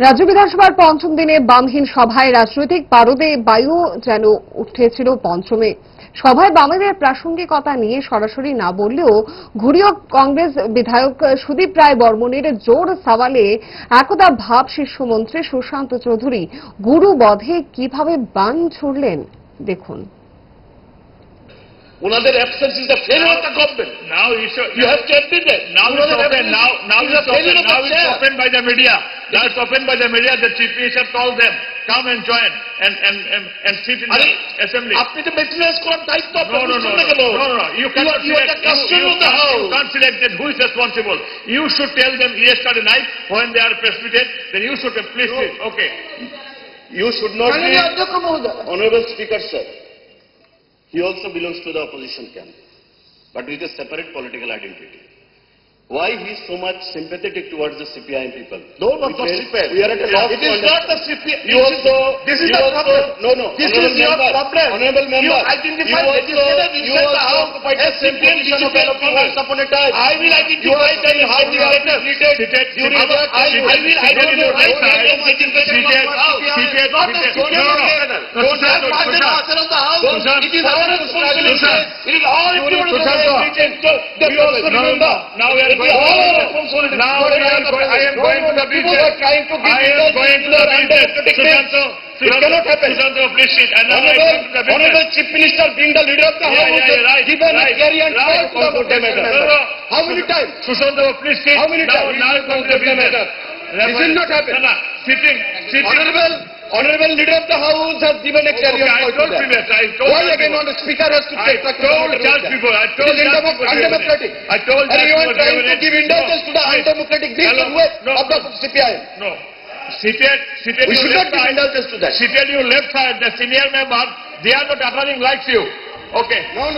রাজ্য বিধানসভার পঞ্চম দিনে বামহীন সভায় রাজনৈতিক পারদে বায়ু যেন উঠেছিল পঞ্চমে। সভায় বামেদের প্রাসঙ্গিকতা নিয়ে সরাসরি না বললেও ঘুরিয়ে কংগ্রেস বিধায়ক সুদীপ রায় বর্মনের জোর সওয়ালে একদা ভাব শীর্ষমন্ত্রী সুশান্ত চৌধুরী গুরু বধে কিভাবে বান ছুড়লেন দেখুন। Another absence is the failure of the government. Now You have to admit that. Now it's open. Now it's open by the media. Now it's open by the media. The chief minister told them, come and join and sit in the assembly. আপনি তো maintenance করার দায়িত্ব আপনার। No. You cannot You are the custodian of the house. You can't select who is responsible. You should tell them yesterday night when they are precipitated. Then you should please. Okay. You should not be. Honorable Speaker, sir. He also belongs to the opposition camp, but with a separate political identity. Why he is so much sympathetic towards the CPIM people? No, not for CPIM. We are at a loss. It is not the CPIM. This is the problem. No. This is your problem. Honorable member. You identify legislative inside the house as CPIM digital once upon a time. I will identify them in how you are treated during our I will identify them getting better in our house. Not the CPIM together. Don't have the master of the house. It is our responsibility. It is all the we also remember. Now we are I am going to the people are trying to give It cannot happen. Honorable Chief Minister being the leader of the House, given a carry and forward to the matter. How many times? Sushant, please sit. How many times? Now come to the matter. This will not happen. Sitting. Honorable leader of the House has given a carry and forward to that. Why again on the speaker has to take the people. I told undemocratic. I told and you are trying to give indulgence to the undemocratic way of the CPIM. No. Seated we should not give indulgence to that. Seated you left side, the senior member, they are not uttering like you. Okay. No.